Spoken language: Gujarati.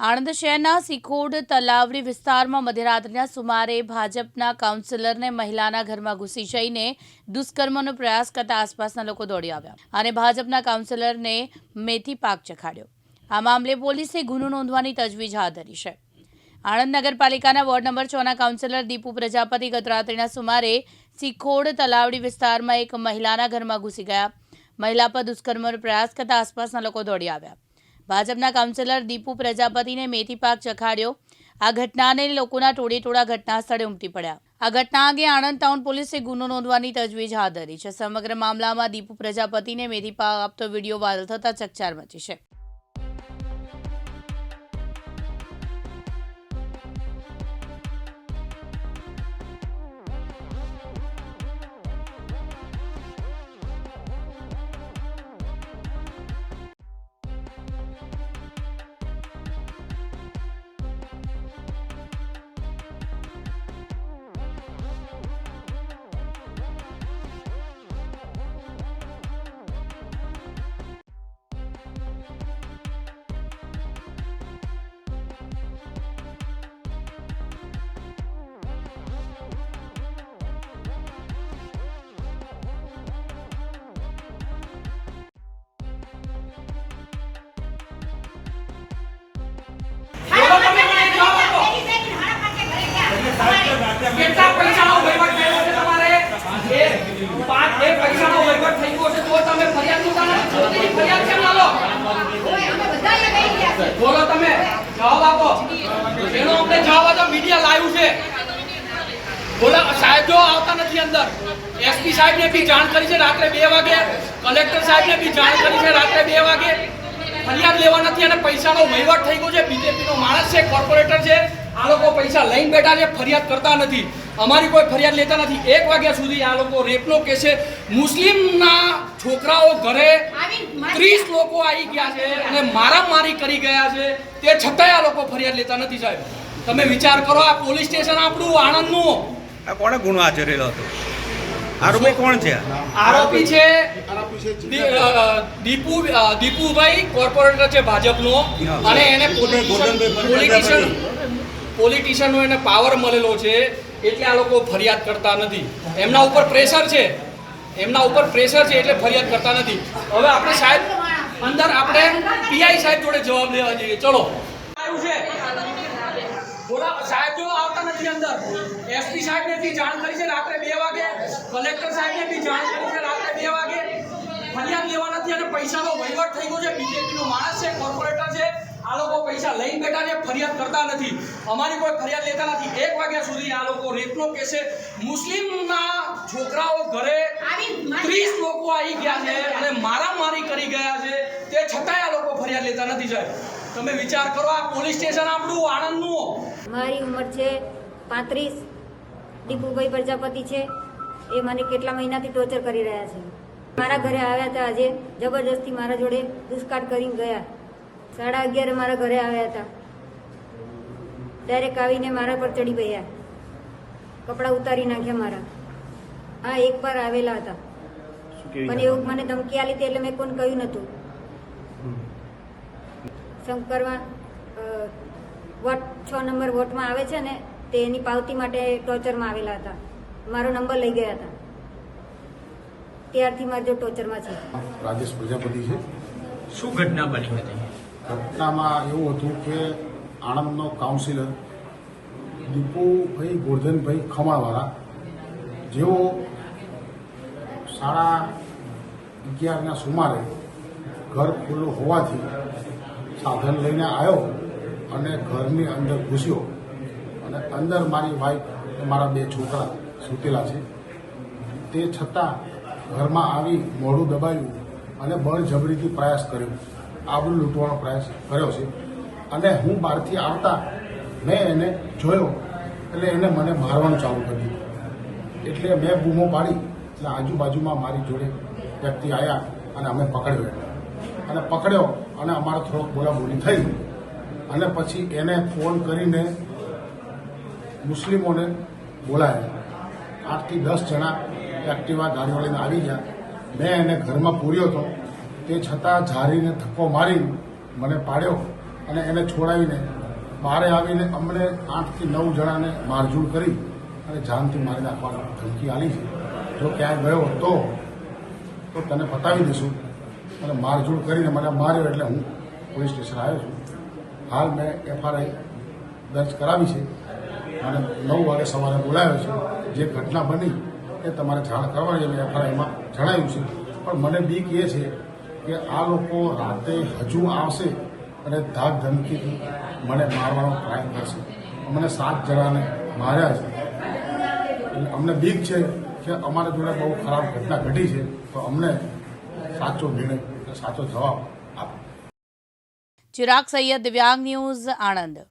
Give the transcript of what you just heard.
આણંદ શહેરના સિકોડ તલાવડી વિસ્તારમાં મધ્યરાત્રિના સુમારે ભાજપના કાઉન્સિલરને મહિલાના ઘરમાં ઘૂસી જઈને દુષ્કર્મનો પ્રયાસ કરતા આસપાસના લોકો દોડી આવ્યા અને ભાજપના કાઉન્સિલરને મેથી પાક ચખાડ્યો। આ મામલે પોલીસે ગુનો નોંધવાની તજવીજ હાથ ધરી છે। આણંદ નગરપાલિકાના વોર્ડ નંબર 6ના કાઉન્સિલર દીપુ પ્રજાપતિ ગત રાત્રિના સુમારે સિકોડ તલાવડી વિસ્તારમાં એક મહિલાના ઘરમાં ઘૂસી ગયા। મહિલા પર દુષ્કર્મનો પ્રયાસ કરતા આસપાસના લોકો દોડી આવ્યા। ભાજપના કાઉન્સિલર દીપુ પ્રજાપતિને મેથી પાક ચખાડ્યો। આ ઘટનાને લોકોના ટોળેટોળા ઘટના સ્થળે ઉમટી પડ્યા। આ ઘટના અંગે આણંદ ટાઉન પોલીસે ગુનો નોંધવાની તજવીજ હાથ ધરી છે। સમગ્ર મામલામાં દીપુ પ્રજાપતિને મેથી પાક આપતો વિડીયો વાયરલ થતા ચકચાર મચી છે। કેટલા પૈસાનો વહીવટ થયો છે તમારે? એ પૈસાનો વહીવટ થઈ ગયો છે તો તમે ફરિયાદ નોંધાવો છો? ફરિયાદ કેમ ના લો? અમે બધાએ કહી ગયા છે। બોલો તમે જવાબ આપો। એનો અમને જવાબ આપો। મીડિયા લાઈવ છે। બોલો સાહેબ જો આવતા નથી અંદર। એસપી સાહેબને બી જાણ કરી છે રાત્રે 2 વાગે। કલેક્ટર સાહેબને બી જાણ કરી છે રાત્રે 2 વાગે। ફરિયાદ લેવા નથી અને પૈસાનો વહીવટ થઈ ગયો છે। બીજેપીનો માણસ છે, કોર્પોરેટર છે। આ લોકો પૈસા લઈને બેઠા છે, ફરિયાદ કરતા નથી। અમારી કોઈ ફરિયાદ લેતા નથી। 1 વાગ્યા સુધી આ લોકો રેપનો કેસ છે। મુસ્લિમના છોકરાઓ ઘરે 30 લોકો આવી ગયા છે અને મારામારી કરી ગયા છે, તે છતાંય આ લોકો ફરિયાદ લેતા નથી। સાહેબ તમે વિચાર કરો, આ પોલીસ સ્ટેશન આપણું આણંદનું। આ કોણે ગુનો આચરેલો હતો? આરોપી કોણ છે? આરોપી છે દીપુભાઈ, કોર્પોરેટર છે ભાજપનો, અને એને પોલિટિશિયનનો એને પાવર મળેલો છે, એટલે આ લોકો ફરિયાદ કરતા નથી। એમના ઉપર પ્રેશર છે, એટલે ફરિયાદ કરતા નથી। હવે આપણે સાહેબ અંદર આપણે પીઆઈ સાહેબ જોડે જવાબ લેવા જઈએ। ચલો આવ્યું છે, બોલા સાહેબ જો આવતા નથી અંદર। એસપી સાહેબને બી જાણ કરી છે રાત્રે 2 વાગે। કલેક્ટર સાહેબને બી જાણ કરી છે રાત્રે 2 વાગે। ફરિયાદ લેવા નથી અને પૈસાનો વહીવટ થઈ ગયો છે। બીજેપીનો માણસ છે, કોર્પોરેટર છે। આ લોકો પૈસા લઈને બેઠા છે, ફરિયાદ કરતા નથી। અમારી કોઈ ફરિયાદ લેતા નથી। 1 વાગ્યા સુધી આ લોકો રેપનો કેસ છે। મુસ્લિમના છોકરાઓ ઘરે 30 લોકો આવી ગયા છે અને મારામારી કરી ગયા છે, તે છતાંય આ લોકો ફરિયાદ લેતા નથી। સાહેબ તમે વિચાર કરો, આ પોલીસ સ્ટેશન આપણું આણંદનું। મારી ઉંમર છે 35। દીપુભાઈ પ્રજાપતિ છે, એ મને કેટલા મહિનાથી ટોર્ચર કરી રહ્યા છે। મારા ઘરે આવ્યા હતા આજે, જબરજસ્તી મારા જોડે દુષ્કાળ કરીને ગયા। 11:30 મારા ઘરે આવ્યા હતા, ડાયરેક્ટ આવીને મારા પર ચડી ગયા, કપડાં ઉતારી નાખ્યા મારા। હા, એક વાર આવેલા હતા, પણ એવું મને ધમકી આલી હતી એટલે મેં કોઈને કહ્યું નહોતું। શંકરવા વોટ 6 નંબર વોટમાં આવે છે ને, તે એની પાવતી માટે ટોર્ચરમાં આવેલા હતા। મારો નંબર લઈ ગયા હતા, ત્યારથી મારે જો ટોર્ચરમાં છે। રાજેશ પ્રજાપતિ છે। શું ઘટના બની હતી? ઘટનામાં એવું હતું કે આણંદનો કાઉન્સિલર દીપુભાઈ ગોરધનભાઈ ખમાણવાળા, જેઓ 11:30ના સુમારે ઘર ખુલ્લું હોવાથી સાધન લઈને આવ્યો અને ઘરની અંદર ઘૂસ્યો અને અંદર મારી વાઈફ, મારા 2 છોકરા સૂતેલા છે, તે છતાં ઘરમાં આવી મોઢું દબાવ્યું અને બળજબરીથી પ્રયાસ કર્યો, આબરૂ લૂંટવાનો પ્રયાસ કર્યો છે। અને હું બહારથી આવતા મેં એને જોયો એટલે એને મને મારવાનું ચાલુ કરી દીધું। એટલે મેં બૂમો પાડી એટલે આજુબાજુમાં મારી જોડે વ્યક્તિ આવ્યા અને અમે પકડ્યો અને અમારે થોડોક બોલાબોલી થઈ અને પછી એને ફોન કરીને મુસ્લિમોને બોલાયા। 8 થી 10 જણા એક્ટિવા ગાડીઓ લઈને આવી ગયા। મેં એને ઘરમાં પૂર્યો હતો, તે છતાં ઝારીને ધક્કો મારી મને પાડ્યો અને એને છોડાવીને બહાર આવીને અમને 8 થી 9 જણાને મારઝૂડ કરી અને જાનથી મારી નાખવાની ધમકી આલી છે. જો ક્યાંય ગયો તો તને બતાવી દઈશું. અને મારઝૂડ કરીને મને માર્યો એટલે હું પોલીસ સ્ટેશન આવ્યો છું. હાલ મેં FRI દર્જ કરાવી છે અને 9 વાગે સવારે બોલાવ્યો છે. જે ઘટના બની એ તમારે જાણ કરવાની મેં FRIમાં જણાવ્યું છે. પણ મને બીક એ છે કે આ લોકો રાતે હજુ આવશે અને ધાક ધમકીથી મને મારવાનો ટ્રાય કરશે. અમને 7 જણાને માર્યા છે. એટલે અમને બીક છે કે અમારા જોડે બહુ ખરાબ ઘટના ઘટી છે, તો અમને સાચો નિર્ણય, સાચો જવાબ આપો. ચિરાગ સૈયદ, દિવ્યાંગ ન્યૂઝ, આણંદ.